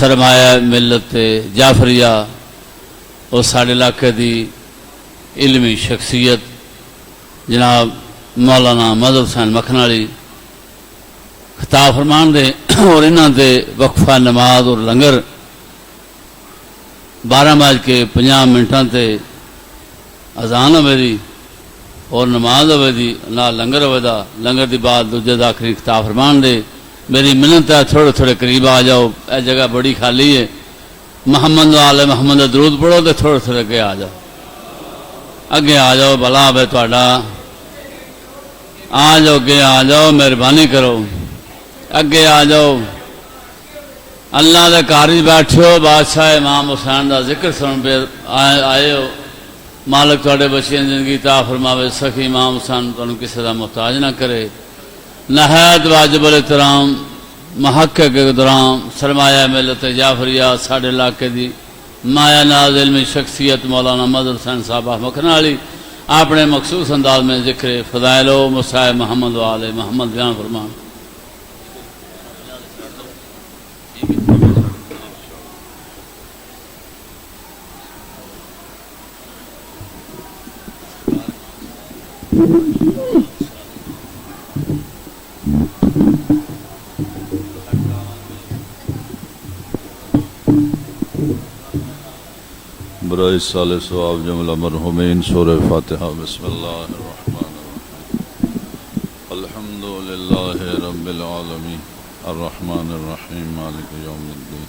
سرمایہ ملت جعفریہ اور ساڑھے علاقے دی علمی شخصیت جناب مولانا مظہر حسین مکھنالی خطاب فرمان دے اور انہاں دے وقفہ نماز اور لنگر 12:50 تے اذان ہوئی اور نماز ہوئی نہ لنگر ہوئے لنگر دی بعد دوجے آخری خطاب فرمان دے میری منت ہے تھوڑے تھوڑے قریب آ جاؤ اے جگہ بڑی خالی ہے محمد آل محمد درود پڑھو تو تھوڑے تھوڑے اگے آ جاؤ بلا بے تھوڑا آ جاؤ اگے آ جاؤ مہربانی کرو اگے آ جاؤ اللہ دے کاری بیٹھو بادشاہ امام حسین دا ذکر سن پہ آئے ہو مالک تھوڑے بچیاں زندگی عطا فرماوے سخی امام حسین تمہیں کسی دا محتاج نہ کرے نہایت واجب الاحترام محقق اقدرام سرمایہ ملت جعفریہ ساڑھے علاقے دی مایا ناز علمی شخصیت مولانا مظہر حسین صاحبہ مکھنالی اپنے مخصوص انداز میں ذکر فضائل و مسائل محمد و آل محمد بیان فرمان برائے سال ثواب جملہ مرحومین سورہ فاتحہ بسم اللہ الرحمن الرحیم الحمد للہ رب العالمین الرحمن الرحیم مالک یوم الدین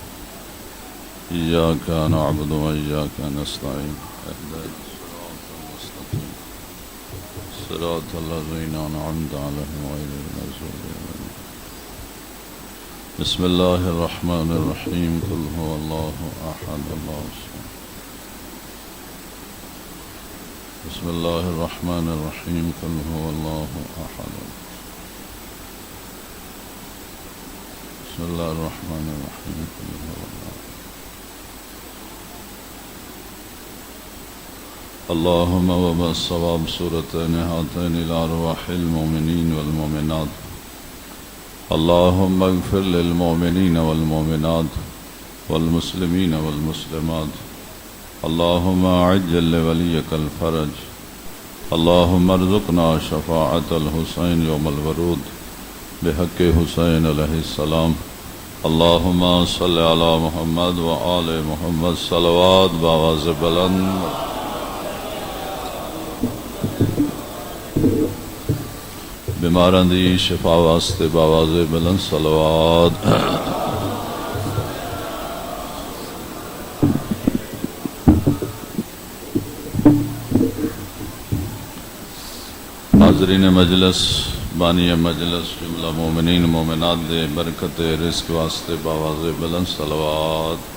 ایاک نعبد و ایاک نستعین اهدنا الصراط المستقیم صراط الذین انعمت علیہم غیر المغضوب علیہم بسم اللہ الرحمن الرحیم قل هو اللہ احد اللہ الصمد بسم اللہ الرحمن الرحیم قل هو اللہ احد بسم اللہ الرحمن الرحیم قل هو اللہ اللہم وبعث ثواب سورتین ہاتین الارواح المؤمنین والمؤمنات اللہم اغفر للمؤمنین والمؤمنات والمسلمین والمسلمات اللہم عجل لولیک الفرج اللہم ارزقنا شفاعت الحسین یوم الورود بحق حسین علیہ السلام اللہم صلی علی محمد و آل محمد صلوات باواز بلند بیماران دی شفا واسطے باواز بلند صلوات حاضرین مجلس بانی مجلس جملہ مومنین مومنات دے برکت رزق واسطے باواز بلند صلوات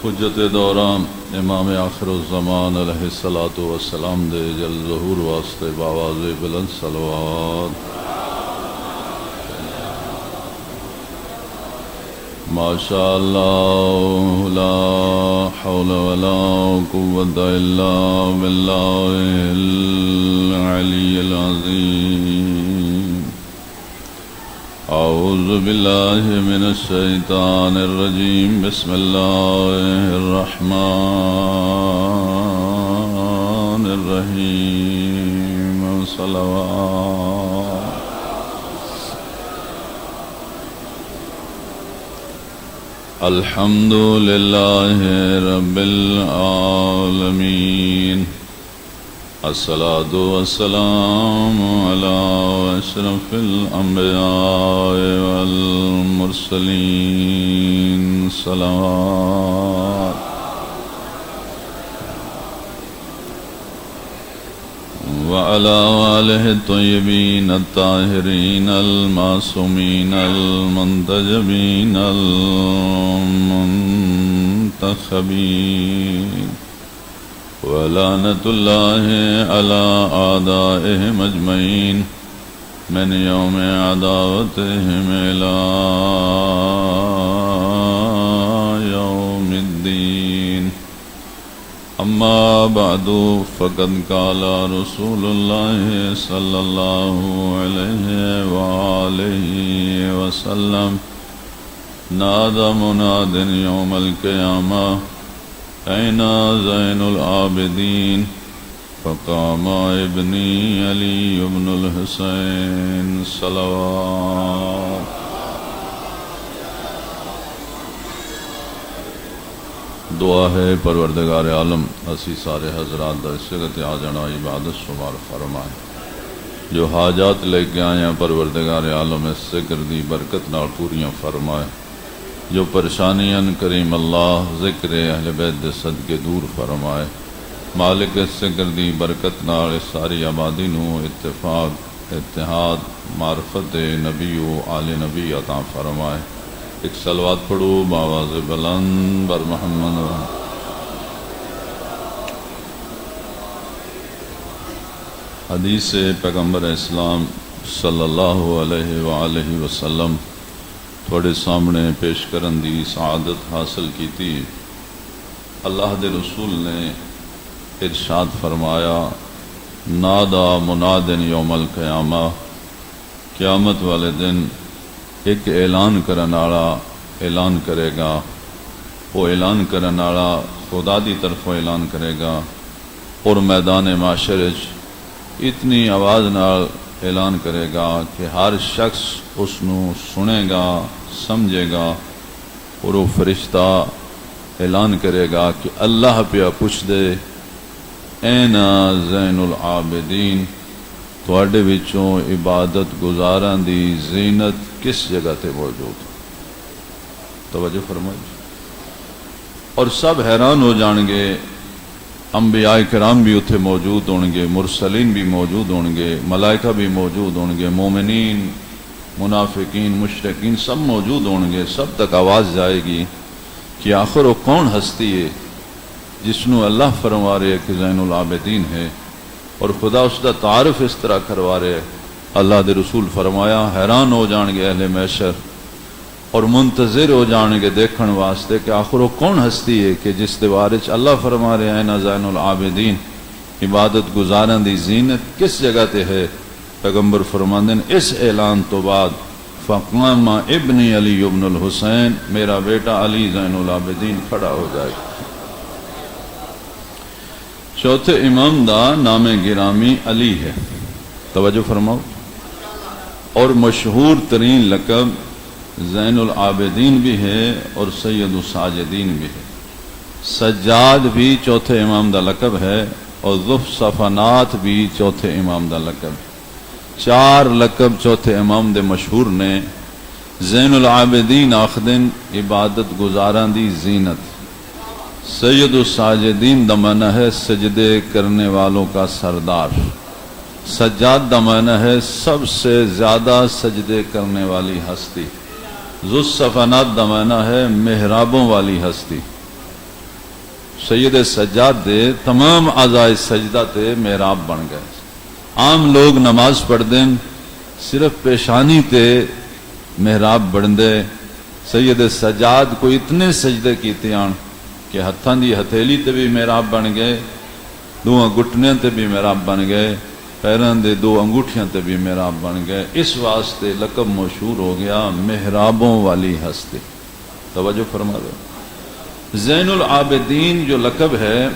حجت دوران امام آخر الزمان علیہ السلام دے جل ظہور واسطے باواز بلند صلوات ماشاء اللہ لا حول ولا قوة الا باللہ العلی العظیم اعوذ باللہ من الشیطان الرجیم بسم اللہ الرحمن الرحیم صلوات الحمد للہ رب العالمین الصلاة والسلام على اشرف الانبیاء والمرسلین صلوات وعلى آلہ الطیبین الطاہرین المعصومین المنتجبین المنتخبین ولعنة الله على أعدائهم أجمعين من يوم عداوتهم إلى يوم الدين أما بعد فقد قال رسول الله صلى الله عليه وآله وسلم نادى مناد يوم القيامة أين زين العابدين فقام ابني علي بن الحسين صلوات. دعا ہے پروردگار عالم اسی سارے حضرات دا اس وقت آ جانا عبادت شمار فرمائے. جو حاجات لے کے آئے ہیں پروردگار عالم اس ذکر دی برکت نال پوریاں فرمائے. جو پریشانیاں کریم اللہ ذکر اہل بیت دے صدقے دور فرمائے. مالک اس ذکر دی برکت نال اس ساری آبادی نو اتفاق اتحاد معرفت نبی و آل نبی عطا فرمائے. ایک صلوات پڑھو بآواز بلند بر محمد. حدیث پیغمبر اسلام صلی اللہ علیہ وآلہ وسلم تھوڑے سامنے پیش کرن دی سعادت حاصل کی تھی. اللہ دے رسول نے ارشاد فرمایا نادا منادن یوم القیامہ، قیامت والے دن ایک اعلان کرن والا اعلان کرے گا. وہ اعلان کرن والا خدا دی طرفوں اعلان کرے گا اور میدان معاشر اتنی آواز نال اعلان کرے گا کہ ہر شخص اس نو سنے گا سمجھے گا. اور وہ فرشتہ اعلان کرے گا کہ اللہ پہ پوچھ دے این زین العابدین، تواڈے وچوں عبادت گزاراں دی زینت کس جگہ تے موجود. توجہ فرمائیے. اور سب حیران ہو جان گے. انبیاء کرام بھی اتھے موجود ہون گے، مرسلین بھی موجود ہون گے، ملائکہ بھی موجود ہون گے، مومنین منافقین مشرکین سب موجود ہون گے. سب تک آواز جائے گی کہ آخر وہ کون ہستی ہے جس نو اللہ فرما رہے کہ زین العابدین ہے اور خدا اس کا تعارف اس طرح کروا رہے. اللہ دے رسول فرمایا حیران ہو جان گے اہل محشر اور منتظر ہو جان گے دیکھن واسطے کہ آخر وہ کون ہستی ہے کہ جس دے بارے اللہ فرما رہے ہیں نا زین العابدین، عبادت گزارن دی زینت کس جگہ تے ہے. پیغمبر فرماندے ہیں اس اعلان تو بعد فقام ابنی علی ابن الحسین، میرا بیٹا علی زین العابدین کھڑا ہو جائے. چوتھے امام دا نام گرامی علی ہے. توجہ فرماؤ. اور مشہور ترین لقب زین العابدین بھی ہے اور سید الساجدین بھی ہے. سجاد بھی چوتھے امام دا لقب ہے اور ذوف صفنات بھی چوتھے امام دا لقب ہے. چار لقب چوتھے امام دے مشہور نے. زین العابدین آخدن عبادت گزاران دی زینت. سید الساجدین دمانہ ہے سجدے کرنے والوں کا سردار. سجاد دمانہ ہے سب سے زیادہ سجدے کرنے والی ہستی. ذو الصفنات دمانہ ہے محرابوں والی ہستی. سید سجاد دے تمام اعضائے سجدہ تے محراب بن گئے. عام لوگ نماز پڑھ دیں صرف پیشانی تے محراب بن دے. سید سجاد کو اتنے سجدے کیتے آن کہ ہتھاں دی ہتھیلی تے بھی محراب بن گئے، دو گھٹنے تے بھی محراب بن گئے، پیراں دے دو انگوٹھیاں تے بھی محراب بن گئے. اس واسطے لقب مشہور ہو گیا محرابوں والی ہستی. توجہ فرما دو. زین العابدین جو لقب ہے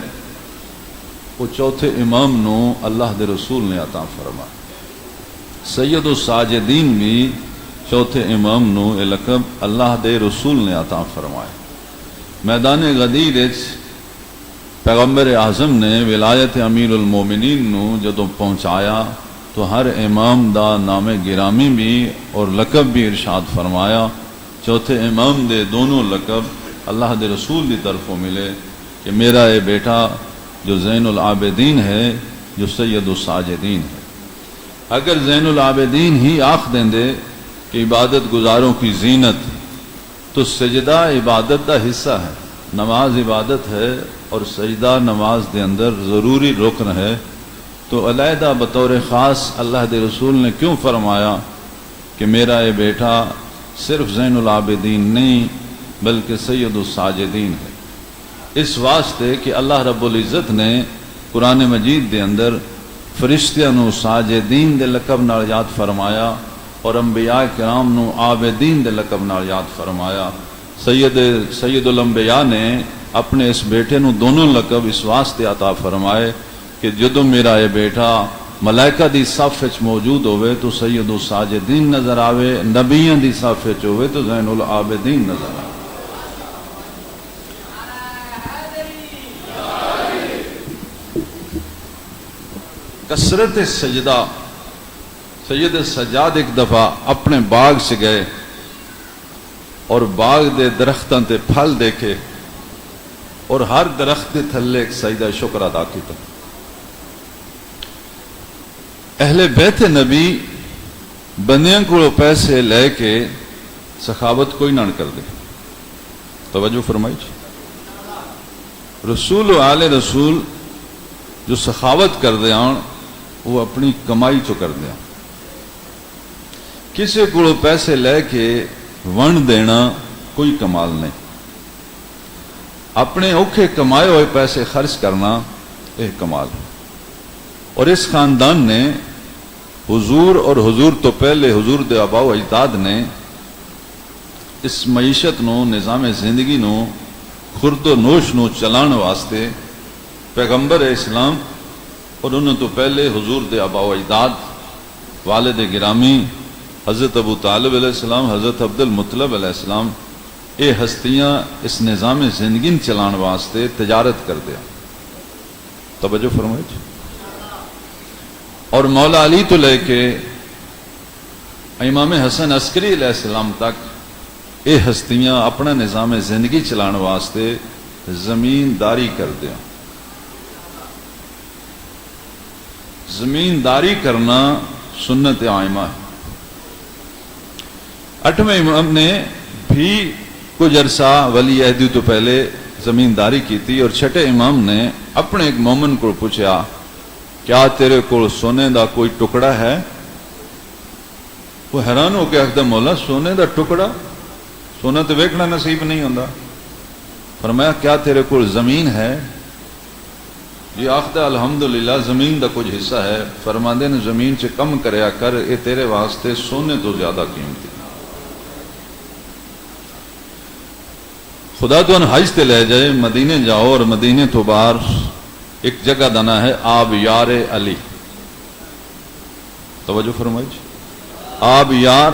وہ چوتھے امام نو اللہ دے رسول نے عطا فرمایا. سید الساجدین بھی چوتھے امام نو یہ لقب اللہ دے رسول نے عطا فرمایا. میدان غدیر پیغمبر اعظم نے ولایت امیر المومنین نو جدوں پہنچایا تو ہر امام دا نام گرامی بھی اور لقب بھی ارشاد فرمایا. چوتھے امام دے دونوں لقب اللہ دے رسول دی طرفوں ملے کہ میرا یہ بیٹا جو زین العابدین ہے جو سید الساجدین ہے. اگر زین العابدین ہی آخ دیں دے کہ عبادت گزاروں کی زینت تو سجدہ عبادت دا حصہ ہے. نماز عبادت ہے اور سجدہ نماز دے اندر ضروری رکن ہے. تو علیحدہ بطور خاص اللہ دے رسول نے کیوں فرمایا کہ میرا یہ بیٹا صرف زین العابدین نہیں بلکہ سید الساجدین ہے. اس واسطے کہ اللہ رب العزت نے قرآن مجید دے اندر فرشتیاں نو ساجدین دے لقب نال یاد فرمایا اور انبیاء کرام نو عابدین دے لقب نال یاد فرمایا۔ سید الانبیاء نے اپنے اس بیٹے نو دونوں لقب اس واسطے عطا فرمائے کہ جدو میرا یہ بیٹا ملائکہ دی صف وچ موجود ہوئے تو سید الساجدین نظر آوے، نبیوں دی صف وچ ہوئے تو زین العابدین نظر آوے۔ کثرت سجدہ، سید سجاد ایک دفعہ اپنے باغ سے گئے اور باغ دے درختاں تے پھل دیکھے اور ہر درخت دے تھلے ایک سجدہ شکر ادا کیتا۔ اہل بیت نبی بندیاں کو پیسے لے کے سخاوت کوئی نہ کر دے، توجہ فرمائی جی۔ رسول و آل رسول جو سخاوت کر دے آن وہ اپنی کمائی چو کر دیا، کسی کو پیسے لے کے ون دینا کوئی کمال نہیں، اپنے اوکھے کمائے ہوئے پیسے خرچ کرنا ایک کمال ہے۔ اور اس خاندان نے حضور اور حضور تو پہلے حضور دے آبا و اجداد نے اس معیشت نو، نظام زندگی نو، خورد و نوش نو چلان واسطے پیغمبر اسلام اور انہوں تو پہلے حضور دے آبا و اجداد، والد گرامی حضرت ابو طالب علیہ السلام، حضرت عبد المطلب علیہ السلام، اے ہستیاں اس نظام زندگی چلان واسطے تجارت کر دیا، توجہ فرمائے جی۔ اور مولا علی تو لے کے امام حسن عسکری علیہ السلام تک اے ہستیاں اپنا نظام زندگی چلان واسطے زمینداری کر دیا۔ زمینداری کرنا سنت عائمہ ہے۔ 8ویں امام نے بھی کچھ عرصہ ولی عہدی تو پہلے زمینداری کی تھی، اور 6 امام نے اپنے ایک مومن کو پوچھا کیا تیرے کو سونے دا کوئی ٹکڑا ہے؟ وہ حیران ہو کے آخدا مولا سونے دا ٹکڑا، سونا تو ویکھنا نصیب نہیں ہوندا۔ فرمایا کیا تیرے کو زمین ہے؟ یہ آخدا الحمدللہ زمین دا کچھ حصہ ہے۔ فرماندے نے زمین سے کم کریا کر، یہ تیرے واسطے سونے تو زیادہ قیمتی۔ خدا تو حج تے لے جائے، مدینے جاؤ اور مدینے تو باہر ایک جگہ دانا ہے آب یار علی، توجہ فرمائی جی۔ آب یار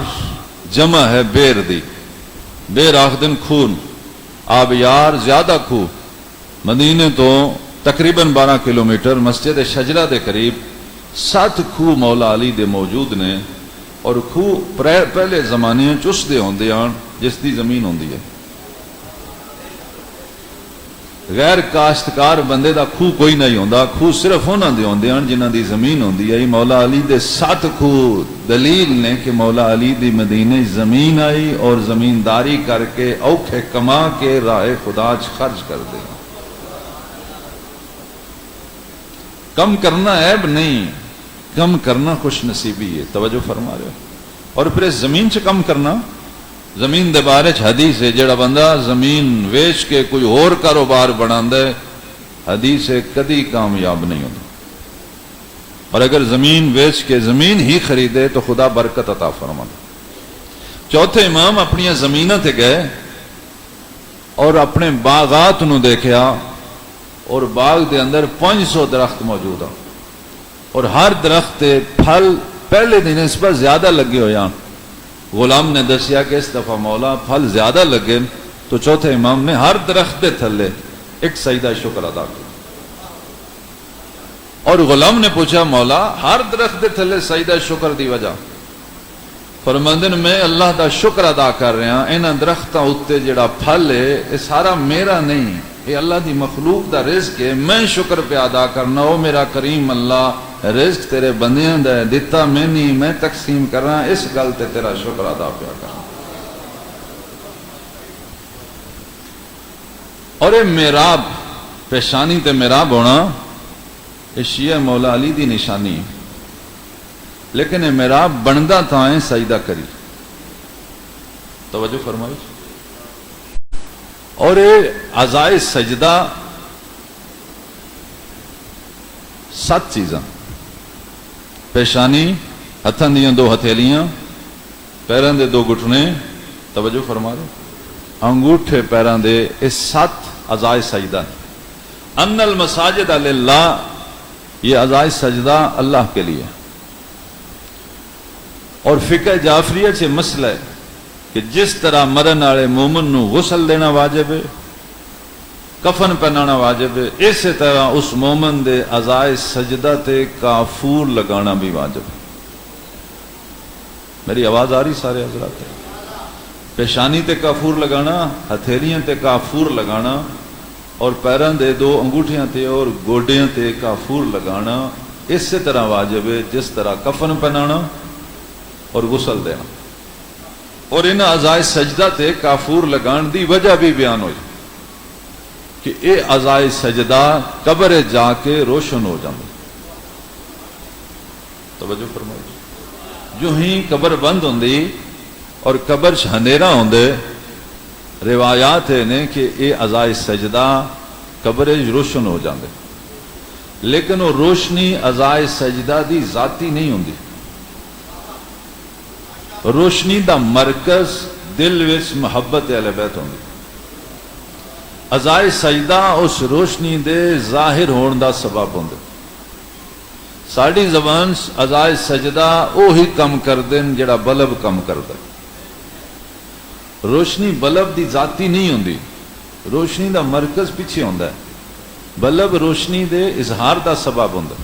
جمع ہے بیر دی، بیر آخدن خون، آب یار زیادہ خو، مدینے تو تقریباً 12 کلومیٹر، مسجد شجرہ دے قریب 7 خو مولا علی دے موجود نے، اور خو پہلے زمانے چس دے ہوندے آن جس دی زمین ہوندی ہے۔ غیر کاشتکار بندے دا خو کوئی نہیں ہوندا، خو صرف انہاں دے ہوندے ہیں جنہاں دی زمین ہوندی ہے۔ مولا علی دے 7 خو دلیل نے کہ مولا علی دی مدینے زمین آئی اور زمینداری کر کے اوکھے کما کے راہ خدا چ خرچ کر دے۔ کم کرنا عیب نہیں، کم کرنا خوش نصیبی ہے، توجہ فرما رہے ہو۔ اور پھر اس زمین سے کم کرنا، زمین دے بارے حدیث ہے جڑا بندہ زمین ویچ کے کوئی اور کاروبار بناندا ہے، حدیث ہے کدی کامیاب نہیں ہوتا، اور اگر زمین ویچ کے زمین ہی خریدے تو خدا برکت عطا فرماتا۔ 4تھے امام اپنی زمیناں تے گئے اور اپنے باغات نو دیکھیا، اور باغ دے اندر 500 درخت موجود ہیں، اور ہر درخت تے پھل پہلے دن اس پر زیادہ لگے ہوئے ہیں۔ غلام نے دسیا کہ اس دفعہ مولا پھل زیادہ لگے، تو 4تھے امام نے ہر درخت دے تھلے ایک سجدہ شکر ادا کیا۔ اور غلام نے پوچھا مولا ہر درخت دے تھلے سجدہ شکر دی وجہ؟ فرماندے نے میں اللہ دا شکر ادا کر رہا، انہاں درختاں اُتے جڑا پھل ہے یہ سارا میرا نہیں، یہ اللہ دی مخلوق دا رزق ہے، میں شکر پہ ادا کرنا۔ او میرا کریم اللہ، رزق تیرے بندیاں دا ہے، دیتا میں نہیں، میں تقسیم کر رہا، اس گل تے تیرا شکر ادا پیا کرنا۔ اور یہ محراب، پیشانی تے محراب ہونا، یہ شیعہ مولا علی دی نشانی ہے، لیکن یہ محراب بندا تھا ہے سجدہ کری، توجہ فرمائی۔ اور یہ اعضائے سجدہ 7 چیزاں، پیشانی، ہتھاں دیاں 2 ہتھیلیاں، پیراں دے 2 گھٹنے، توجہ فرما رہے، انگوٹھے پیراں دے، یہ 7 اعضائے سجدہ ہیں۔ ان المساجد للہ، یہ اعضائے سجدہ اللہ کے لیے۔ اور فقہ جعفریہ سے مسئلہ ہے کہ جس طرح مرن والے مومن نو غسل دینا واجب ہے، کفن پہنانا واجب ہے، اسی طرح اس مومن دے اعضائے سجدہ تے کافور لگانا بھی واجب ہے۔ میری آواز آ رہی سارے حضرات؟ پیشانی تے کافور لگانا، ہتھیلیاں تے کافور لگانا، اور پیراں دے 2 انگوٹھیاں تے اور گوڈیاں تے کافور لگانا اسی طرح واجب ہے جس طرح کفن پہنانا اور غسل دینا۔ اور ان اعضائے سجدہ تے کافور لگان دی وجہ بھی بیان ہوئی کہ اے اعضائے سجدہ قبر جا کے روشن ہو جاندے۔ توجہ فرمائیے، جو ہی قبر بند ہوندی اور قبر چ اندھیرا ہوندے، روایات نے کہ اے اعضائے سجدہ قبر روشن ہو جاندے، لیکن وہ روشنی اعضائے سجدہ دی ذاتی نہیں ہوندی۔ روشنی دا مرکز دل وچ محبت اہل بیت ہوندی۔ اعضائے سجدہ اس روشنی دے ظاہر ہون دا سبب ہوندے۔ ساڈی زبان اعضائے سجدہ اوہی کم کردن جڑا بلب کم کردا۔ روشنی بلب دی ذاتی نہیں ہوندی، روشنی دا مرکز پیچھے ہوندا ہے، بلب روشنی دے اظہار دا سبب ہوندا۔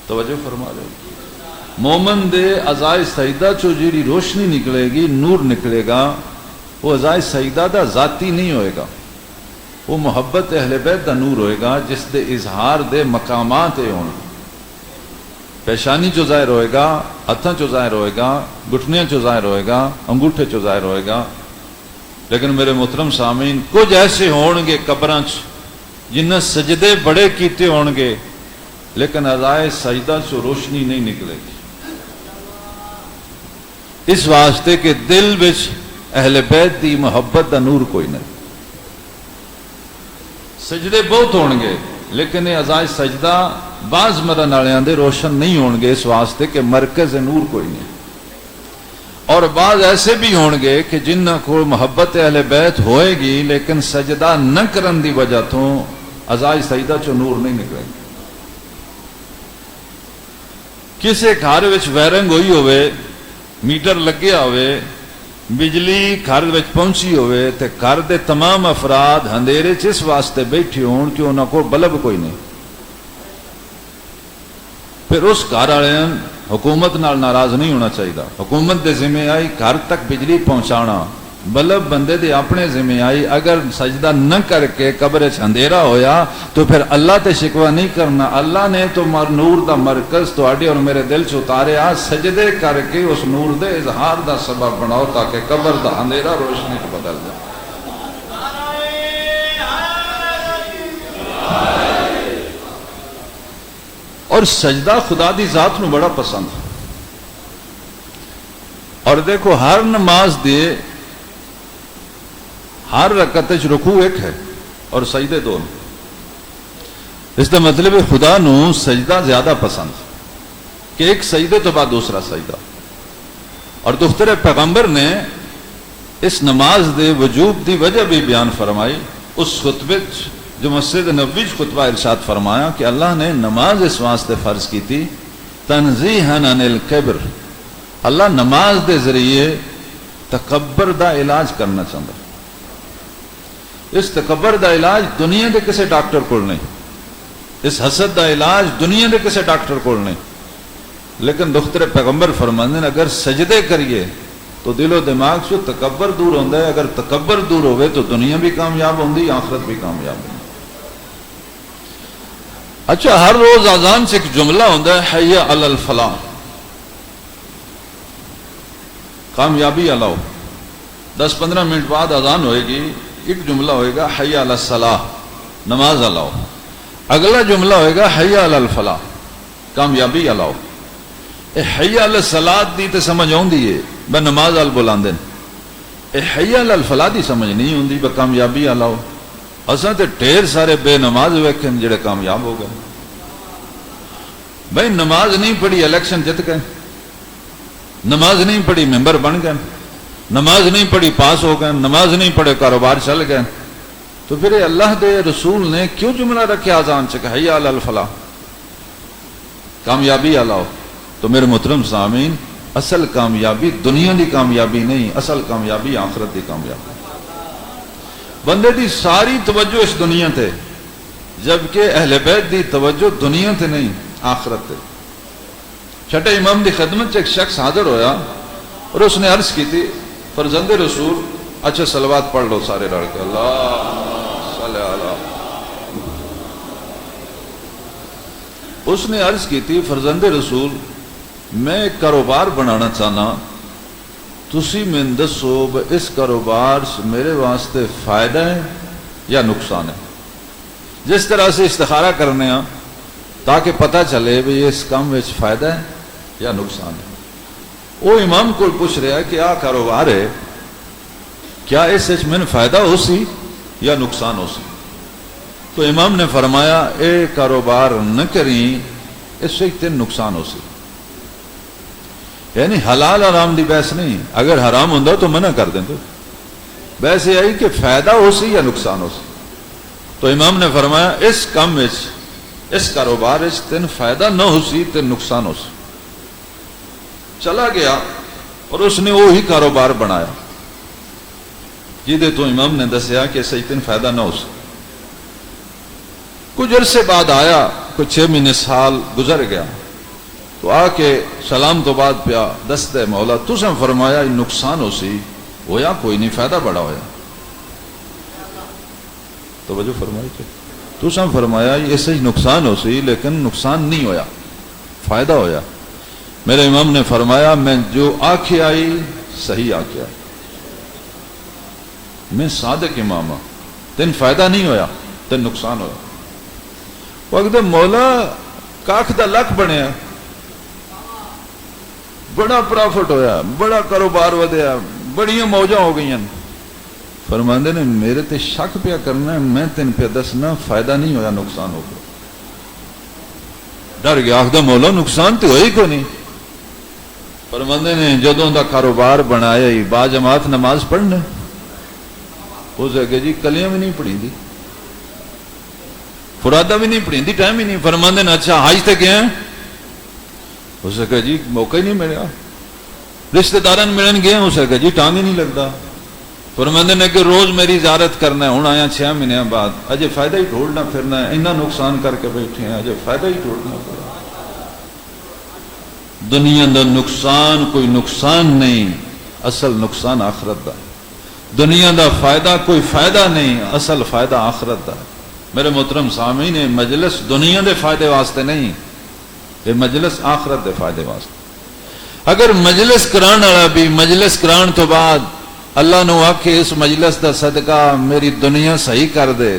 توجہ فرما رہے، مومن دے اعضائے سجدہ چو جیڑی روشنی نکلے گی، نور نکلے گا، وہ اعضائے سجدہ دا ذاتی نہیں ہوئے گا، وہ محبت اہل بیت دا نور ہوئے گا جس دے اظہار دے مقامات ہون۔ پیشانی چو ظاہر ہوئے گا، ہتھاں چو ظاہر ہوئے گا، گھٹنیاں چو ظاہر ہوئے گا، انگوٹھے چو ظاہر ہوئے گا۔ لیکن میرے محترم سامعین، کچھ ایسے ہون گے قبراں چ جنہاں سجدے بڑے کیتے ہون گے لیکن اعضائے سجدہ چو روشنی نہیں نکلے گی، اس واسطے کہ دل وچ اہل بیت دی محبت دا نور کوئی نہیں۔ سجدے بہت ہون گے لیکن یہ اعضائے سجدہ بعض مرن والےاں دے روشن نہیں ہون گے، اس واسطے کہ مرکز نور کوئی نہیں۔ اور بعض ایسے بھی ہون گے کہ جنہ کو محبت اہل بیت ہوئے گی لیکن سجدہ نہ کرن دی وجہ تو اعضائے سجدہ چو نور نہیں نکلے گی۔ کسے گھر وچ وائرنگ ہوئی ہوئے، میٹر لگیا ہوئے، بجلی گھر وچ پہنچی ہوئے تے گھر دے تمام افراد اندھیرے چ اس واسطے بیٹھے ہون کہ انہاں کو بلب کوئی نہیں، پھر اس گھر والے حکومت نال ناراض نہیں ہونا چاہیے۔ حکومت دے ذمہ آئی گھر تک بجلی پہنچانا، بلب بندے دے اپنے ذمہ آئی۔ اگر سجدہ نہ کر کے قبر چ اندھیرا ہویا تو پھر اللہ تے شکوہ نہیں کرنا، اللہ نے تو نور دا مرکز تواڈے اور میرے دل چ اتاریا، سجدے کر کے اس نور دے اظہار دا سبب بناؤ تاکہ قبر دا اندھیرا روشنی چ بدل جائے۔ اور سجدہ خدا دی ذات نو بڑا پسند۔ اور دیکھو ہر نماز دے ہر رکعت وچ رکوع ایک ہے اور سجدے 2۔ اس کا مطلب ہے خدا نو سجدہ زیادہ پسند کہ ایک سجدے تو بعد دوسرا سجدہ۔ اور دختر پیغمبر نے اس نماز دے وجوب دی وجہ بھی بیان فرمائی اس خطبے جو مسجد نبوی خطبہ ارشاد فرمایا کہ اللہ نے نماز اس واسطے فرض کی تھی تنزیہاً عن الکبر، اللہ نماز دے ذریعے تکبر دا علاج کرنا چاہتا۔ اس تکبر دا علاج دنیا دے کسے ڈاکٹر کول نہیں، اس حسد دا علاج دنیا دے کسے ڈاکٹر کول نہیں، لیکن دختر پیغمبر فرماندے ہیں اگر سجدے کریے تو دل و دماغ سے تکبر دور ہوتا ہے، اگر تکبر دور ہوئے تو دنیا بھی کامیاب ہوندی، آخرت بھی کامیاب ہوندی۔ اچھا، ہر روز اذان سے ایک جملہ ہوتا ہے حی علی الفلاح، کامیابی علاؤ۔ 10-15 منٹ بعد اذان ہوئے گی، ایک جملہ ہوئے گا حی علی الصلاح، نماز علاؤ۔ اگلا جملہ ہوئے گا حی علی الفلاح، کامیابی علاؤ۔ حی علی الصلاۃ دی تے سمجھ آؤندی ہے میں نماز ال بلاندے، حی علی الفلاح دی سمجھ نہیں ہوندی بے کامیابی آلاؤ. اساں تے ڈھیر سارے بے نماز ویکھے جڑے کامیاب ہو گئے. بھائی نماز نہیں پڑھی الیکشن جت گئے, نماز نہیں پڑھی ممبر بن گئے, نماز نہیں پڑھی پاس ہو گئے, نماز نہیں پڑھے کاروبار چل گئے. تو پھر اللہ دے رسول نے کیوں جملہ رکھے آزان سے کہ حی علی الفلاح, کامیابی آلاؤ. تو میرے محترم سامعین, اصل کامیابی دنیا دی کامیابی نہیں, اصل کامیابی آخرت دی کامیابی. بندے دی ساری توجہ اس دنیا تے, جبکہ اہل بیت دی توجہ دنیا تے نہیں آخرت تے. چھٹے امام دی خدمت ایک شخص حاضر ہویا اور اس نے عرض کی تھی, فرزند رسول اچھا صلوات پڑھ لو سارے رل کے, اللہ صلی اللہ. اس نے عرض کی تھی, فرزند رسول میں ایک کاروبار بنانا چاہنا, تسی میں دسو اس کاروبار سے میرے واسطے فائدہ ہے یا نقصان ہے. جس طرح سے استخارہ کرنے ہاں تاکہ پتہ چلے بھی اس کام میں فائدہ ہے یا نقصان ہے. وہ امام کو پوچھ رہا ہے کہ آ کاروبار ہے, کیا اس میں فائدہ ہو سی یا نقصان ہو سی. تو امام نے فرمایا اے کاروبار نہ کریں, اس سے تین نقصان ہو سی. یعنی حلال حرام دی بحث نہیں, اگر حرام ہوندا تو منع کر دیں, تو بحث یہ آئی کہ فائدہ ہو سی یا نقصان ہو سی. تو امام نے فرمایا اس کام میں, اس کاروبار تین فائدہ نہ ہو سی, تین نقصان ہو سی. چلا گیا اور اس نے وہی کاروبار بنایا جیدے تو امام نے دسیا کہ صحیح تین فائدہ نہ ہو سی. کچھ عرصے بعد آیا, کچھ 6 مہینے سال گزر گیا, تو آ کے سلام تو بعد پیا دستے مولا تساں فرمایا نقصان ہو سی, ہویا کوئی نہیں, فائدہ بڑا ہویا. توجہ فرمائی کہ تساں فرمایا یہ صحیح نقصان ہو سی لیکن نقصان نہیں ہویا, فائدہ ہویا. میرے امام نے فرمایا میں جو آنکھیں آئی صحیح آنکھیں آئی, میں صادق امام ہوں, تین فائدہ نہیں ہویا تین نقصان ہویا. وقت مولا کاکھ دا لکھ بنیا, بڑا پرافٹ ہویا, بڑا کاروبار ودیا, بڑی موجاں ہو گئی. فرماندے نے میرے تے شک پیا کرنا ہے, میں تین پہ دسنا فائدہ نہیں ہویا نقصان ہو گیا. ڈر گیا, آخدا مولا نقصان تو ہوئی کو نہیں. فرماندے نے جدوں دا کاروبار بنایا ہی با جماعت نماز پڑھنا, اسے کہ جی کلیاں بھی نہیں پڑھی دی, فرادہ بھی نہیں پڑھی دی, ٹائم ہی نہیں. فرماندے نے اچھا حج تے گئے ہیں, اسے کہ جی موقع ہی نہیں ملیا. رشتہ داران ملن گئے, اسے کہ جی ٹائم ہی نہیں لگتا. فرماندے نے کہ روز میری زیارت کرنا ہے, ہوں آیا 6 مہینے بعد, اجے فائدہ ہی ڈھونڈنا پھرنا ہے, اتنا نقصان کر کے بیٹھے ہیں, اجے فائدہ ہی ڈھونڈنا پڑا. دنیا دا نقصان کوئی نقصان نہیں, اصل نقصان آخرت دا. دنیا دا فائدہ کوئی فائدہ نہیں, اصل فائدہ آخرت دا. میرے محترم سامعین, مجلس دنیا دے فائدے واسطے نہیں, یہ مجلس آخرت دے فائدے واسطے. اگر مجلس کران والا بھی مجلس کران تو بعد اللہ نو آکھے اس مجلس دا صدقہ میری دنیا صحیح کر دے,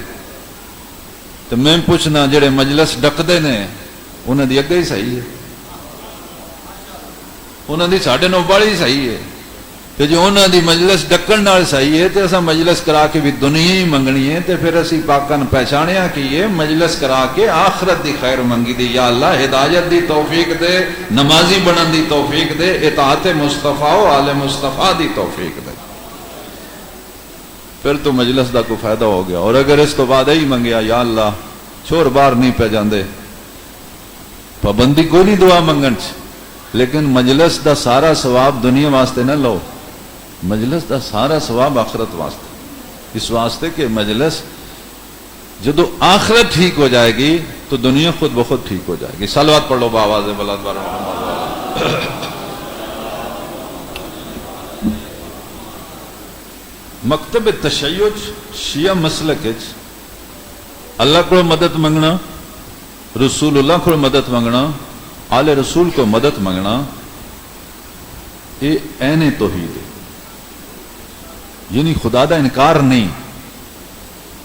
تو میں پوچھنا جڑے مجلس ڈکدے نے انہاں دی اگے ہی صحیح ہے, انہاں دی ساڈے نو بڑی صحیح ہے. کہ جو انہاں دی مجلس ڈکن نال صحیح ہے, تے اساں مجلس کرا کے بھی دنیا ہی منگنی ہے, تے پھر اسی پاکاں پہچانیا کہ یہ مجلس کرا کے آخرت دی خیر منگی دی. یا اللہ ہدایت دی توفیق دے, نمازی بنن دی توفیق دے, اطاعت مصطفیٰ و آل مصطفیٰ دی توفیق دے. پھر تو مجلس دا کوئی فائدہ ہو گیا. اور اگر اس تو بعد ہی منگیا یا اللہ چور باہر نہیں پہ جاندے, پابندی کوئی نہیں دعا منگن چ, لیکن مجلس دا سارا ثواب دنیا واسطے نہ لو, مجلس دا سارا ثواب آخرت واسطے. اس واسطے کہ مجلس جدو آخرت ٹھیک ہو جائے گی تو دنیا خود بخود ٹھیک ہو جائے گی. صلوات پڑھ لو بآواز بلند بر محمد. مکتب تشیع شیعہ مسلک اللہ کو مدد منگنا, رسول اللہ کو مدد منگنا, آل رسول کو مدد منگنا, یہ عین توحید ہے. یعنی خدا دا انکار نہیں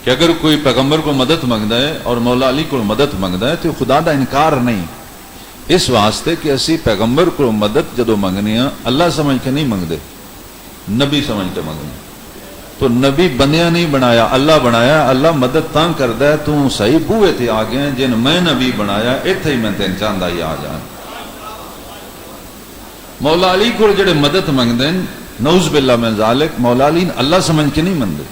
کہ اگر کوئی پیغمبر کو مدد منگتا ہے اور مولا علی کو مدد منگتا ہے تو خدا دا انکار نہیں. اس واسطے کہ اسی پیغمبر کو مدد جدو منگنے ہیں اللہ سمجھ کے نہیں منگتے, نبی سمجھ کے منگنے. تو نبی بنیا نہیں بنایا، اللہ بنایا. اللہ مدد تاں کردا ہے تو صحیح بوئے تے آ گیا جن میں نبی بنایا ایتھے ہی میں تین چاہندا ہی آ جان. مولا علی کو جڑے مدد منگدے نعوذ باللہ من ذالک، مولا علی اللہ سمجھ کے نہیں مندے.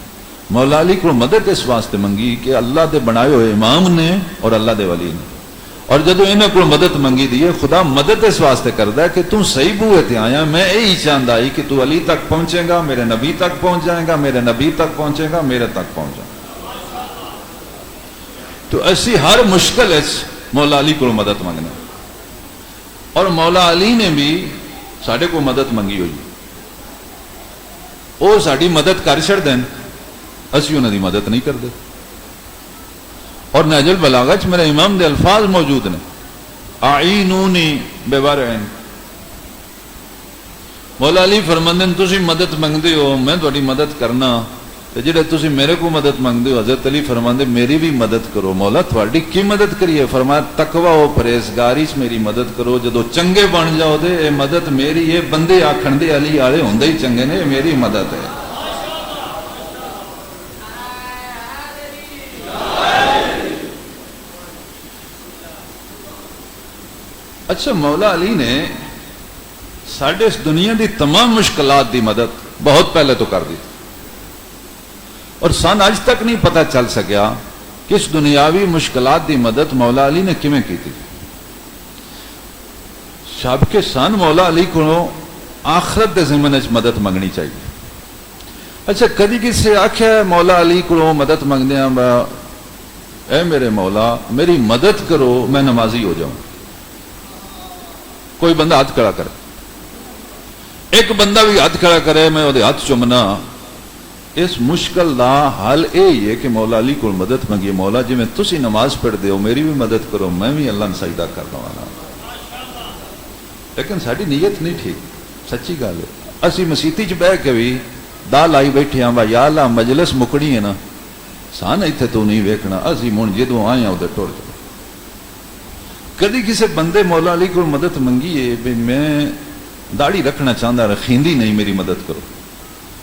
مولا علی کو مدد اس واسطے منگی کہ اللہ دے بنائے ہوئے امام نے اور اللہ دے ولی نے، اور جدو انہوں کو مدد منگی دی خدا مدد اس واسطے کردا ہے کہ تم صحیح بوئے تے آیا. میں یہی چاہتا ہی کہ تو علی تک پہنچے گا، میرے نبی تک پہنچ جائے گا، میرے نبی تک پہنچے گا، میرے تک پہنچ جائے گا. تو ایسی ہر مشکل اس مولا علی کو مدد منگنا، اور مولا علی نے بھی ساڈے کو مدد منگی ہوئی. وہ ساری مدد کر چھڑ دین، اسی انہوں دی مدد نہیں کرتے. اور نہج البلاغہ چ میرے امام دے الفاظ موجود نے، اعینونی بورعن. مولا علی فرماندے ہیں تسی مدد منگدے ہو میں تہاڈی مدد کرنا، تے جڑے تسی میرے کو مدد منگدے ہو حضرت علی فرماندے میری بھی مدد کرو. مولا تہاڈی کی مدد کریے؟ فرمایا تقوی و پرہیزگاری چ میری مدد کرو. جدو چنگے بن جاؤ دے اے مدد میری. یہ بندے آکھن دے علی والے ہوندے ہی چنگے نے، میری مدد ہے. اچھا، مولا علی نے ساڈے اس دنیا دی تمام مشکلات دی مدد بہت پہلے تو کر دی، اور سن اج تک نہیں پتہ چل سکیا کہ اس دنیاوی مشکلات دی مدد مولا علی نے کیویں کی تھی. شب کے سن مولا علی کو آخرت دے ضمن وچ مدد منگنی چاہیے. اچھا، کدی کسی آکھیا مولا علی کو مدد منگدے ہاں اے میرے مولا میری مدد کرو میں نمازی ہو جاؤں؟ کوئی بندہ ہاتھ کھڑا کرے، ایک بندہ بھی ہاتھ کھڑا کرے میں وہ ہاتھ چومنا. اس مشکل دا حل یہی ہے کہ مولا علی کو مدد منگی. مولا جی میں تسی نماز پڑھ دے ہو میری بھی مدد کرو، میں بھی اللہ نے سجدہ کرنا والا. لیکن ساری نیت نہیں ٹھیک، سچی گل ہے. اسی مسیتی چ بہ کے بھی دا لائی بیٹھے ہاں یا اللہ مجلس مکڑی ہے نا سان اتنے تو نہیں ویکھنا، اسی من جدو آئے ہیں ادھر ٹر جاؤ. کدی کسی بندے مولا علی کو مدد منگی ہے بھی میں داڑھی رکھنا چاہتا رکھیندی نہیں میری مدد کرو.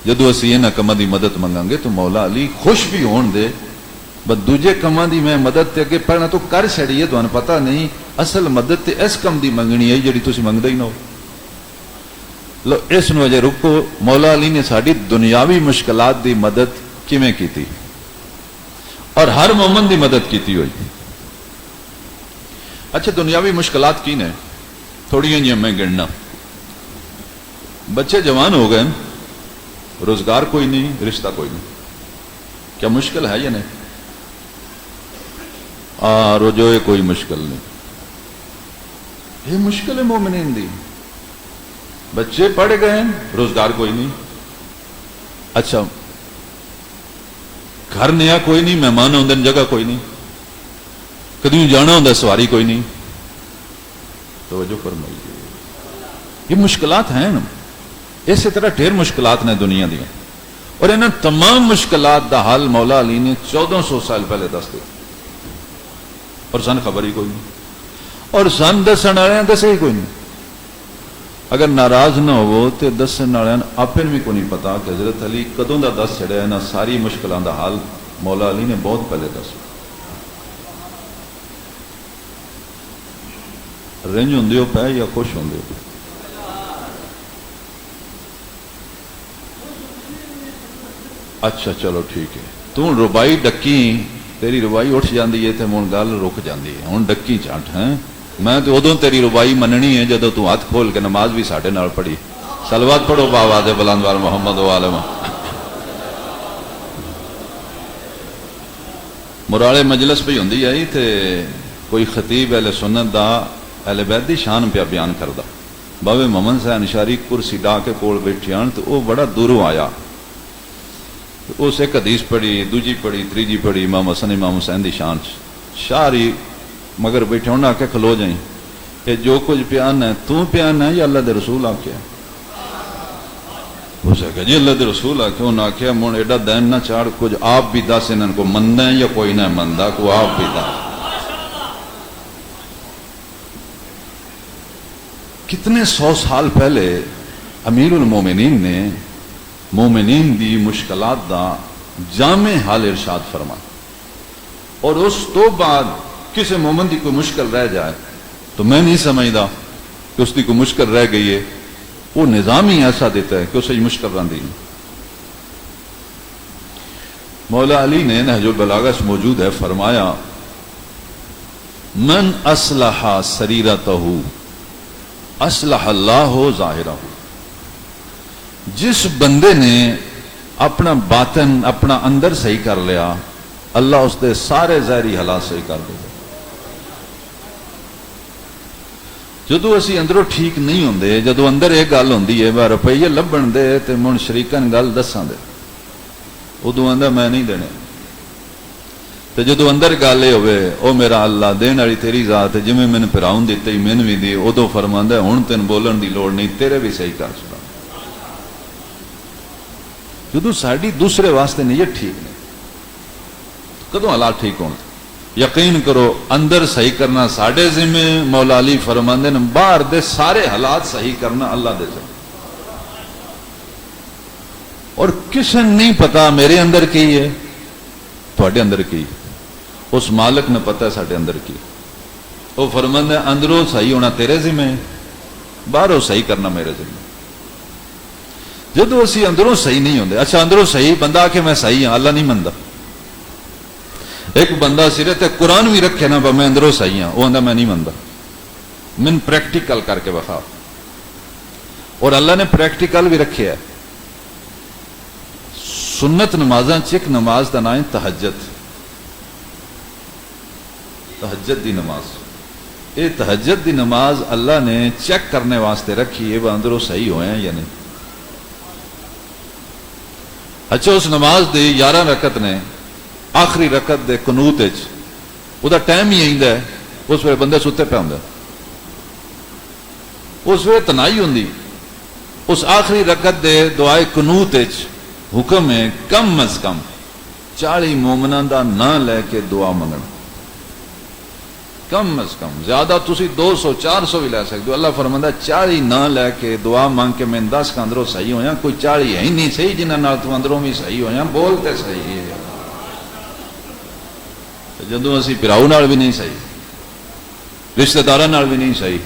جدو اسی انہاں کماں دی مدد منگاں گے تو مولا علی خوش بھی ہون دے. بس دوجے کماں دی میں مدد تے اگے پہنا تو کر چھڑی ہے، تمہیں پتہ نہیں اصل مدد تے اس کم دی منگنی ہے جڑی تسی منگدے ہی نہ ہو. لو اس نو وجہ رکو، مولا علی نے ساری دنیاوی مشکلات دی مدد کیویں کیتی اور ہر مومن دی مدد کیتی ہوئی. اچھا، دنیاوی مشکلات کی نے تھوڑی جی میں گننا. بچے جوان ہو گئے، روزگار کوئی نہیں، رشتہ کوئی نہیں. کیا مشکل ہے یا نہیں؟ رجوع کوئی مشکل نہیں. یہ مشکل ہے مومنین دی. بچے پڑھ گئے، روزگار کوئی نہیں. اچھا، گھر نیا کوئی نہیں، مہمان ہوندے جگہ کوئی نہیں، کدی جانا ہوتا سواری کوئی نہیں. توجہ فرمائیے، یہ مشکلات ہیں نا. اسی طرح ڈھیر مشکلات نے دنیا دیا، اور انہاں تمام مشکلات دا حل مولا علی نے 1400 سال پہلے دس دیا، اور سن خبر ہی کوئی نہیں، اور سن دسن والے دسے ہی کوئی نہیں. اگر ناراض نہ ہو تو دسن والے آپ بھی کوئی نہیں پتا کہ حضرت علی کدوں دا دس چڑھیا. انہاں ساری مشکلات دا حل مولا علی نے بہت پہلے دس. رنج ہوں پہ یا خوش ہوں؟ اچھا چلو ٹھیک ہے. تو ربائی ڈکی، تیری ربائی اٹھ جاندی ہے تو ہوں گل رک جاندی ہے. ہوں ڈکی چٹ ہے، میں تو ادو تیری ربائی مننی ہے جدو تو ہاتھ کھول کے نماز بھی ساڈے نال پڑھی. صلوات پڑھو بابا دے بلند وال محمد و عالم. مراڑے مجلس پہ ہوندی آئی تے کوئی خطیب اہل سنت دا اہل بیت دی شان پہ بیان کردا. بابے محمد صاحب انصاری کرسی ڈا کے کول بیٹھے آن تو وہ بڑا دوروں آیا. اس ایک حدیث پڑھی، دوجی پڑھی، تیجی پڑھی امام حسن امام حسین دی شان شاری مگر بیٹھے ہونا آ کے کھلو جائیں. یہ جو کچھ پیان ہے تو پیان ہے یا اللہ دے رسول آکھیا؟ اسے کہا جی اللہ دے رسول آکھیا. انہوں نے آکھیا مون ایڈا دین نہ چاڑ، کچھ آپ بھی دس انہوں کو مندہ ہے یا کوئی نہ مندہ، کو آپ بھی دس. کتنے 100 سال پہلے امیر المومنین نے مومنین دی مشکلات دا جامع حال ارشاد فرمائے، اور اس تو بعد کسی مومن دی کوئی مشکل رہ جائے تو میں نہیں سمجھدا کہ اس دی کوئی مشکل رہ گئی ہے، وہ نظام ہی ایسا دیتا ہے کہ اسے مشکل رہی نہیں۔ مولا علی نے نہج البلاغہ سے موجود ہے، فرمایا من اصلح سریرتہ اصلح اللہ ظاہرہ، جس بندے نے اپنا باطن اپنا اندر صحیح کر لیا اللہ اس دے سارے ظاہری حالات صحیح کر دے گا۔ جدو اسی اندروں ٹھیک نہیں ہوندے، جدو اندر ایک گل ہوندی ہے میں روپیے لبن دے تے من شریکن گل دساں دے، ادو آندا میں نہیں دینے، تے جدو اندر گل یہ ہوئے او میرا اللہ دین والی تیری ذات ہے، جویں میں نے پھراؤن دتے ہی مین وی دی، ادو فرماندا ہے ہن تین بولن دی لوڑ نہیں، تیرے بھی صحیح کر چھڑا۔ جدو ساڈی دوسرے واسطے نیت ٹھیک نہیں، کدوں حالات ٹھیک ہونے؟ یقین کرو اندر صحیح کرنا ساڈے ذمہ، مولا علی فرماندے نے باہر دے سارے حالات صحیح کرنا اللہ دے ذمہ۔ اور کسی نہیں پتا میرے اندر کی ہے تواڈے اندر کی، اس مالک نے پتا ہے ساڈے اندر کی، وہ فرماندے اندروں صحیح ہونا تیرے ذمہ، باہروں صحیح کرنا میرے ذمہ۔ جدو اسی اندروں صحیح نہیں ہوندے، اچھا اندروں صحیح بندہ آ کے میں صحیح ہاں اللہ نہیں مندا، ایک بندہ سرے تے قرآن بھی رکھے نا میں اندروں صحیح ہاں، وہ آندا میں نہیں مندا، من پریکٹیکل کر کے بخا، اور اللہ نے پریکٹیکل بھی رکھے ہے۔ سنت نمازاں چک نماز دا نام ہے تہجد، تہجد دی نماز، یہ تہجد دی نماز اللہ نے چیک کرنے واسطے رکھی ہے وہ اندروں صحیح ہوئے ہیں یا نہیں۔ اچھا اس نماز دی 11 رکعت نے آخری رکعت دے قنوت وچ او دا ٹائم ہی آیندا ہے، اس ویلے بندے ستے پہ ہوندا، اس ویلے تنہائی ہوندی، اس آخری رکعت دے دعائے قنوت وچ حکم ہے کم از کم 40 مومناں دا نام لے کے دعا منگنا، کم از کم، زیادہ تسی 200 400 بھی لے سکتے ہو۔ اللہ فرماندا 40 نام لے کے دعا مانگ کے میں 10 کا اندروں صحیح ہویا، کوئی 40 ہے ہی نہیں صحیح جنہاں نال تو اندروں بھی صحیح ہویا، بولتے صحیح ہے۔ جدوں اسی پراؤ نال بھی نہیں صحیح، رشتہ داراں نال بھی نہیں صحیح،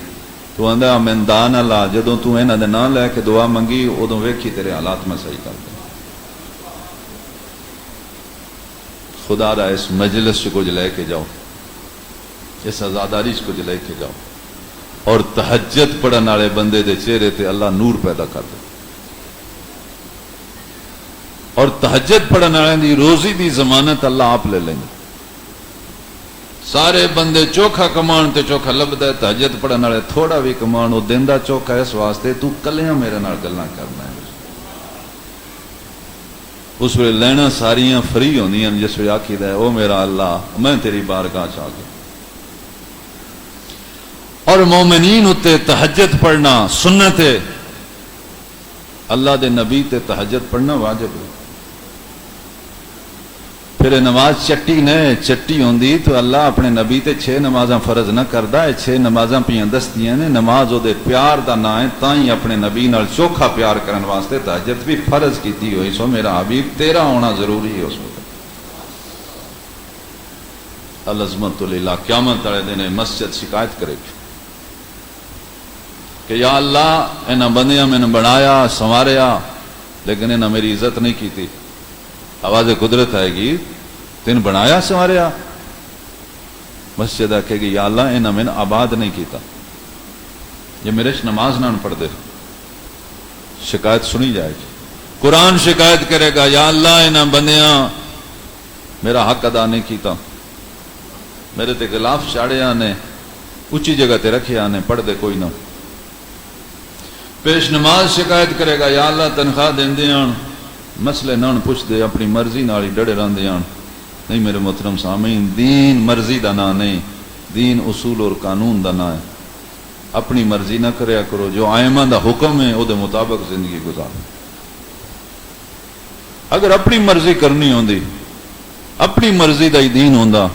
تو آندا میں دان اللہ جدوں تو انہاں دے نام لے کے دعا منگی ادوں ویکھی تیرے حالات میں صحیح کر دیں۔ خدا را اس مجلس سے کچھ لے کے جاؤ، اس عزاداری سے کچھ لے کے جاؤ، اور تہجد پڑھن والے بندے دے چہرے تے اللہ نور پیدا کر دے، اور تہجد پڑھن والے دی روزی دی ضمانت اللہ آپ لے لیں گے۔ سارے بندے چوکھا کمان تے چوکھا لبدا ہے، تہجد پڑھن والے تھوڑا بھی کمان وہ دیندا چوکھا، اس واسطے تو کلیاں میرے نال گلاں کرنا ہے۔ اس ویلے لینا ساریاں فری ہوندیاں جس ویلے آکھیدا ہے او میرا اللہ میں تیری بارگاہ چ آ گیا۔ اور مومنین اتے تہجد پڑھنا سنت ہے، اللہ دے نبی تے تہجد پڑھنا واجب ہے۔ پھر نماز چٹی نے چٹی ہوندی تو اللہ اپنے نبی تے 6 نمازاں فرض نہ کردا، 6 نمازاں پیاں دستیاں نے، نماز او دے پیار دا نام ہے، تاں ہی اپنے نبی نال چوکھا پیار کرن واسطے تہجد بھی فرض کیتی ہوئی، سو میرا حبیب تیرا ہونا ضروری ہے۔ اس وقت العظمت للہ، قیامت والے دن مسجد شکایت کرے گی کہ یا اللہ انہاں بندیاں میں نے بنایا سنواریا لیکن انہاں میری عزت نہیں کی تھی۔ آواز قدرت آئے گی تین بنایا سنواریا، مسجد آکھے گی یا اللہ انہاں میں نے آباد نہیں کیتا، یہ میرے نماز نہ پڑھ دے، شکایت سنی جائے گی۔ قرآن شکایت کرے گا یا اللہ انہاں بندیاں میرا حق ادا نہیں کیتا، میرے تے خلاف چاڑیا نے، اچھی جگہ تے رکھیا نے، پڑھ دے کوئی نہ۔ پیش نماز شکایت کرے گا یا اللہ تنخواہ دیندیاں مسئلے نہ پوچھ دے، اپنی مرضی نال ہی ڈڑے رہندیاں۔ نہیں میرے محترم سامعین، دین مرضی دا نام نہیں، دین اصول اور قانون دا نام ہے۔ اپنی مرضی نہ کریا کرو، جو ائمہ دا حکم ہے او دے مطابق زندگی گزارو۔ اگر اپنی مرضی کرنی ہوندی، اپنی مرضی دا ہی دین ہوندا،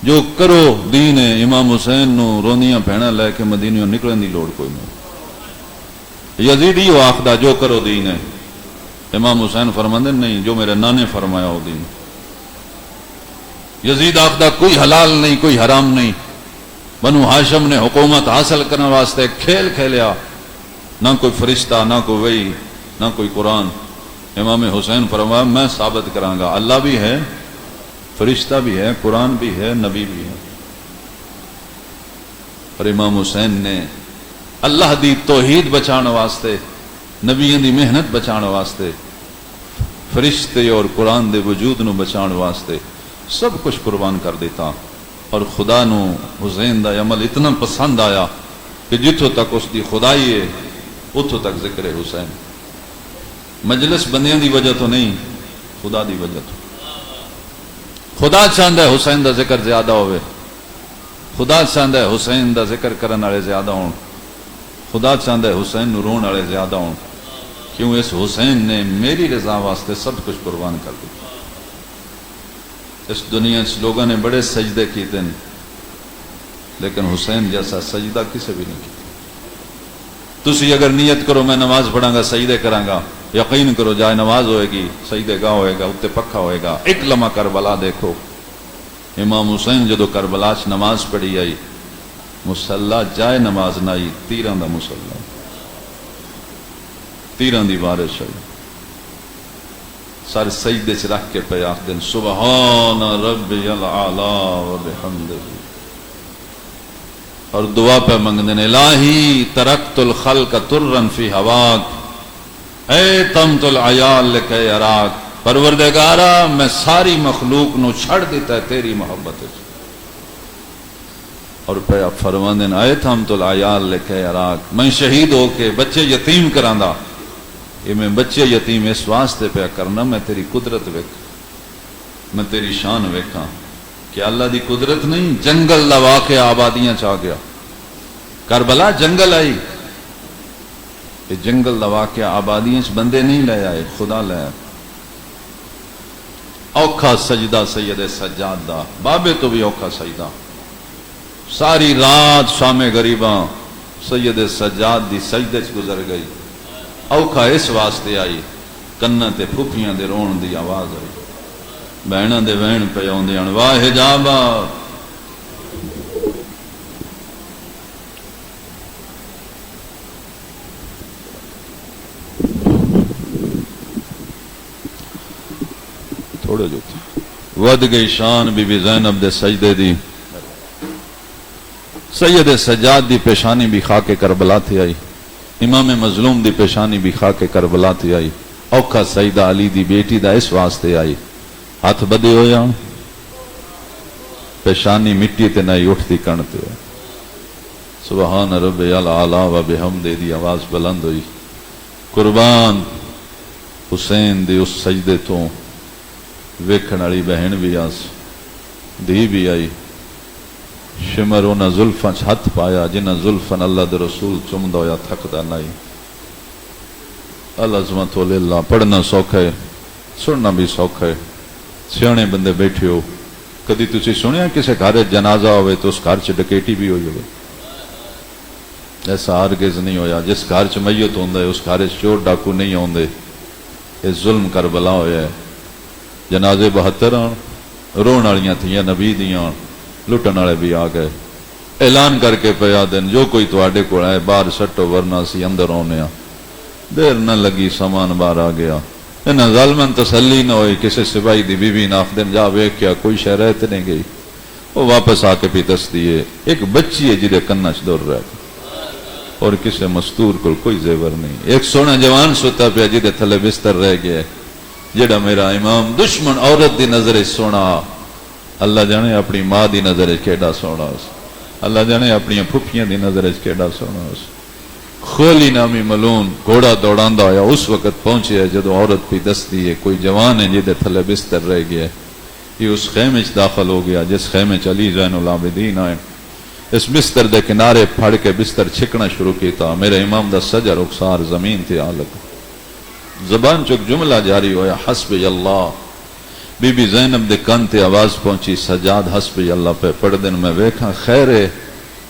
جو کرو دین ہے، امام حسین نو روندیاں بھیڑاں لے کے مدینیوں نکلن دی لوڑ کوئی نہیں۔ یزیدی وہ آخدا جو کرو دین ہے، امام حسین فرماندے نہیں جو میرے نانے فرمایا وہ دین. یزید آخدہ کوئی حلال نہیں کوئی حرام نہیں. بنو ہاشم نے حکومت حاصل کرنے واسطے کھیل کھیلیا، نہ کوئی فرشتہ نہ کوئی وحی نہ کوئی قرآن. امام حسین فرمایا میں ثابت کراں گا اللہ بھی ہے، فرشتہ بھی ہے، قرآن بھی ہے، نبی بھی ہے. اور امام حسین نے اللہ دی توحید بچان واسطے، نبیوں دی محنت بچان واسطے، فرشتے اور قرآن دے وجود نو بچان واسطے سب کچھ قربان کر دیتا. اور خدا نو حسین دا عمل اتنا پسند آیا کہ جتوں تک اس دی خدائی ہے اتوں تک ذکر حسین. مجلس بندیاں دی وجہ تو نہیں، خدا دی وجہ تو. خدا چاہتا ہے حسین دا ذکر زیادہ ہوئے، خدا چاہتا ہے حسین دا ذکر کرن والے زیادہ ہون، خدا چاہتا ہے حسین نو رون والے زیادہ ہون. کیوں؟ اس حسین نے میری رضا واسطے سب کچھ قربان کر دیا. اس دنیا سے لوگوں نے بڑے سجدے کیتے ہیں لیکن حسین جیسا سجدہ کسی بھی نہیں کیا. تسی اگر نیت کرو میں نماز پڑھاں گا سجدے کراں گا، یقین کرو جائے نماز ہوئے گی، سجدے گاہ ہوئے گا، اتنے پکا ہوئے گا. ایک لمحہ کربلا دیکھو، امام حسین جدو کربلا چ نماز پڑھی آئی، مسلح جائے نماز نہ آئی، تیران دا مسلح، تیران دی بارش آئی. سارے سجدے چ رکھ کے پہ آخ دن سبحان ربی العالی و بحمدہ، اور دعا پہ منگ دن الہی ترکت الخلق ترن فی ہواک، اے تمت العیال لکے اراک، پروردگارا میں ساری مخلوق نو چھڑ دیتا ہے تیری محبت. اور پہ آپ فرمان دن اے تمت العیال لکے اراک، میں شہید ہو کے بچے یتیم کراندہ، یہ میں بچے یتیم اس واسطے پہ کرنا میں تیری قدرت ویکھ، میں تیری شان ویکھاں. کہ اللہ دی قدرت نہیں، جنگل دا واقعہ آبادیاں چاہ گیا. کربلا جنگل آئی، یہ جنگل دا واقعہ آبادیاں چ بندے نہیں لے آئے، خدا لے آئے. اوکھا سجدہ سید سجاد دا، بابے تو بھی اوکھا سجدہ. ساری رات شام غریباں سید سجاد دی سجدے چ گزر گئی. اوکھا اس واسطے آئی کناں تے پھپھیاں دے رون دی آواز آئی، بہناں دے وین پہ آوندے ہن واہ حجابا. تھوڑے جو ود گئی شان بی بی زینب دے سجدے دی. سید سجاد دی پیشانی بھی خاک کربلا تھی آئی، امام مظلوم دی پیشانی بھی خاک کربلا تھی آئی. اوکھا سیدہ علی دی بیٹی دا اس واسطے آئی، ہاتھ بدے ہویا پیشانی مٹی تے نہیں اٹھتی کنتے ہوئے. سبحان ربی العالی و بحمدہ دی آواز بلند ہوئی. قربان حسین دی اس سجدے تو ویکھن والی بہن بھی آس، دی بھی آئی. شمر انہاں زلفاں چ ہاتھ پایا جنہاں زلفاں اللہ دے رسول چمدا ہویا تھکدا نہیں. العظمت للہ. پڑھنا سوکھا ہے، سننا بھی سوکھا ہے. سیانے بندے بیٹھے ہو، کدی تسی سنیا کسی گھر جنازہ ہوئے تو اس گھر چ ڈکیٹی بھی ہوئی ہوئے؟ ایسا ہرگز نہیں ہویا. جس گھر چ میت ہوندا ہے اس گھر چ چور ڈاکو نہیں ہوندے. یہ ظلم کربلا ہویا ہے. جنازے 72 آن، رون والیاں تھیاں نبی دیاں، لٹن والے بھی آ گئے. اعلان کر کے پیا دن جو کوئی تواڈے کول ہے باہر سٹو ورنہ اسی اندر آنے. دیر نہ لگی سامان باہر آ گیا. انہاں ظالماں تسلی نہ ہوئی. کسی سپاہی دی بی بی ناف دن جا ویکھ کیا کوئی شے رہ تے نہیں گئی. وہ واپس آ کے بھی دسدی ہے ایک بچی ہے جہدے کناں چ دور رہ اور کسی مستور کو کوئی زیور نہیں. ایک سونا جوان ستا پیا جہدے تھلے بستر رہ گیا، جڑا میرا امام دشمن عورت دی نظر سونا. اللہ جانے اپنی ماں دی نظر کیڑا سونا اس، اللہ جانے اپنی پھپھیاں دی نظر کیڑا سونا اس. خولی نامی ملون گھوڑا دوڑاندا ہویا اس وقت پہنچے جدو عورت بھی دستی ہے کوئی جوان ہے جہدے تھلے بستر رہ گیا. یہ اس خیمے چ داخل ہو گیا جس خیمے چ علی زین العابدین آئے. اس بستر دے کنارے پھڑ کے بستر چھکنا شروع کیتا. میرے امام دا سجا رخسار زمین تے آ لگا. زبان چک جملہ جاری ہویا حسبی اللہ. بی بی زینب دے کان تے آواز پہنچی سجاد حسبی اللہ پہ پڑھ دن. میں ویکھاں خیر ہے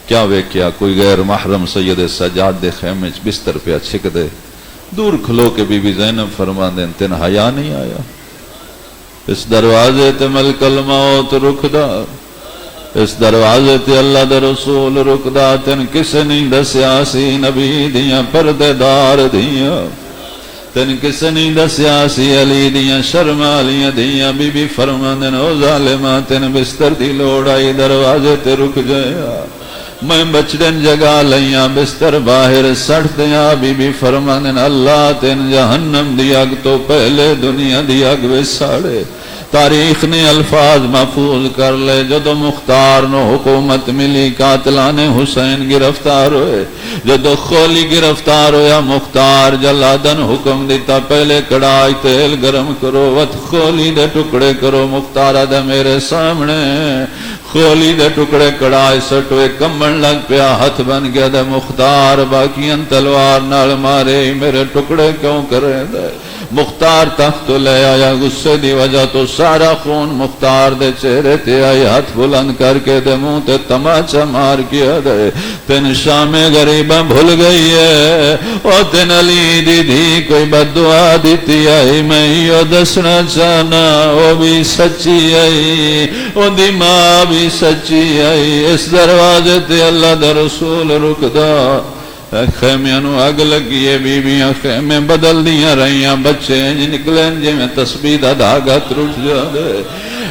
کیا ویکھیا کوئی غیر محرم سید سجاد دے خیمے چ بستر پہ چھک دے. دور کھلو کے بی بی زینب فرما دیں تین حیا نہیں آیا اس دروازے تے ملک الموت رکدا اس دروازے تے اللہ دے رسول رکدا تین کسے نہیں دسیا سی نبی دیاں پردے دار دیاں تین کسے نہیں دسیا سی علی دیاں شرم علیاں دیاں بی بی فرما دیں او ظالمہ تین بستر دی لوڑ آئی دروازے تے رک جایا میں بچڑن جگہ لیاں بستر باہر سڑ دیاں بی بی فرما دیں اللہ تین جہنم دی اگ تو پہلے دنیا دی اگ وے ساڑے تاریخ نے الفاظ محفوظ کر لے جدو مختار نو حکومت ملی قاتلان حسین گرفتار ہوئے جدو خولی گرفتار ہویا مختار جلادن حکم دیتا پہلے کڑائی تیل گرم کرو وت خولی دے ٹکڑے کرو مختار دے میرے سامنے خولی دے ٹکڑے کڑائی سٹوے کمبن لگ پیا ہاتھ بن گیا دے مختار باقیاں تلوار نال مارے میرے ٹکڑے کیوں کرے دے مختار تخت لے آیا غصے دی وجہ تو سارا خون مختار دے چہرے تے آئی ہاتھ بلند کر کے دے منہ تے تماچا مار کیا دے تین شام غریبہ بھول گئی ہے او تین علی دی دی کوئی بددعا دیتی آئی میں یو دسنا چاہنا او بھی سچی آئی او دی ماں بھی سچی آئی اس دروازے تے اللہ دا رسول رکدا خیمیاں نو اگ لگیے بیویاں خیمے بدل دیاں رہیاں بچے نکلیں جی میں تسبیح دا دھاگا ٹوٹ جا دے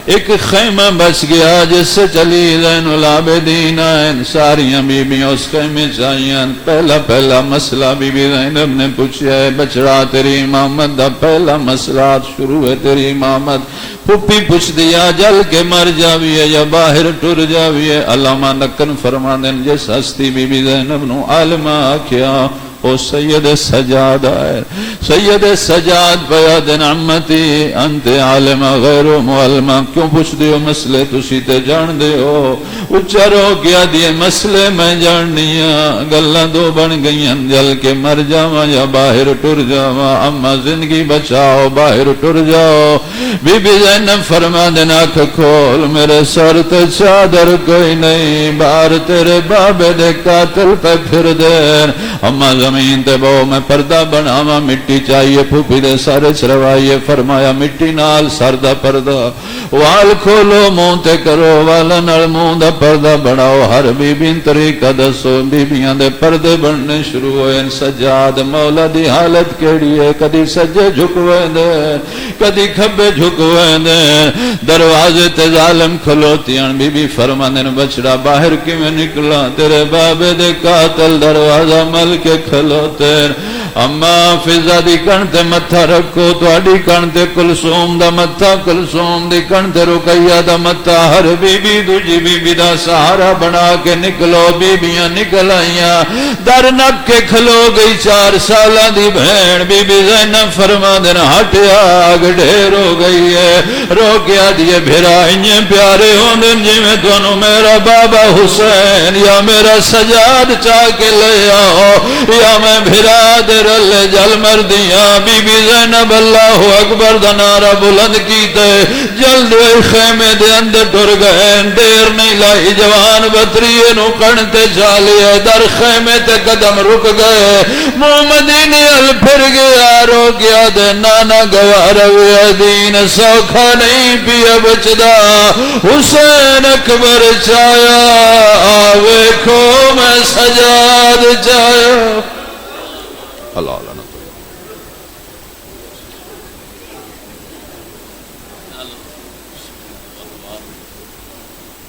ایک خیمہ بچ گیا جس سے چلی زین العابدین آئین ساریاں بیویاں اس خیمے چاہیاں پہلا مسئلہ بی بی زینب نے پوچھا ہے بچڑا تیری امامت دا پہلا مسئلہ شروع ہے تیری امامت پھپی پوچھ دیا جل کے مر جاویے یا باہر ٹر جاویے علامہ نکن فرما دیں جس ہستی بی بی زینب نو عالمہ کیا او سید سجاد آئے سید سجاد بیاد نعمتی انت عالم غیر معلمہ کیوں پوچھ دیو مسئلے تسی تے جان دیو اچھرو کیا دیئے مسئلے میں جاننیاں گلہ دو بن گئیاں جل کے مر جاواں یا باہر ٹر جاواں اما زندگی بچاؤ باہر ٹر جاؤ بی بی زینب فرما دینا کھول میرے سر تے چادر کوئی نہیں باہر تیرے بابے دے قاتل پہ پھر دین اما زمین تے بہو میں پردہ بناوا مٹی چاہیے پھوپی دے سارے چروائیے فرمایا مٹی نال سر دا پردہ وال کھولو منہ تے کرو والا نال منہ دا پردہ بناؤ ہر بی بین طریقہ دسو بی بیاں دے پردے بننے شروع ہوئے سجاد مولا دی حالت کیڑی ہے کدی سجے جھکوے دے کدی کھبے جھکوے دے دروازے تے ظالم کھلوتیاں بی بی فرماندن بچڑا باہر کی میں نکلا تیرے بابے دے قاتل دروازہ مل کے کھلوتے اما فضا دی کن تے متھا رکھو تواڈی کن تے کلثوم دا متھا کلثوم دی کن تے رقیہ دا متھا ہر بی بی دوجی بی بی دا سہارا بنا کے نکلو بی بیاں نکل آئیاں در نک کے کھلو گئی 4 سالہ دی بہن بی بی زینب فرما دن ہٹیا آگ ڈھیر ہو گئی ہے رو کیا دیے بھیرا انہیں پیارے ہوں دن جی میں دونوں میرا بابا حسین یا میرا سجاد چاہ کے لے آؤ یا میں بھیرا در اللہ جل مردیاں بی بی زینب اللہ اکبر دنارا بلند کیتے جلد خیمے دے اندر ڈر گئے دیر نہیں لائی جوان بطریے نو کڑتے چالے در خیمے تے قدم رک گئے محمدینی ال پھر گیا رو گیا دے نانا گوار ہوئے دین سوکھا نہیں پیا بچدا حسین اکبر چایا آوے کھو میں سجاد چایا اللہ اللہ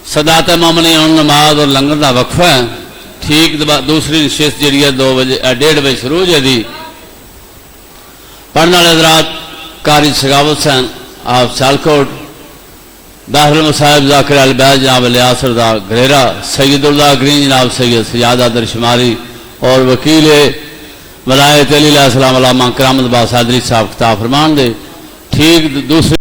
صدات مومنی ہوں نماز اور لنگر دا وقفہ ہے ٹھیک دوسری نشست جڑی ہے 1:30 بجے شروع ہے دی پڑھنے والے حضرات قاری سخاوت حسین آپ سیالکوٹ داخل المصائب ذاکر البیض جناب الیاس رضا گریرا سید اللہ گرین جناب سید سجادہ در شماری اور وکیل ولایت علی علیہ السلام علامہ کرامت باز صادری صاحب کتاب فرمان دے ٹھیک دوسری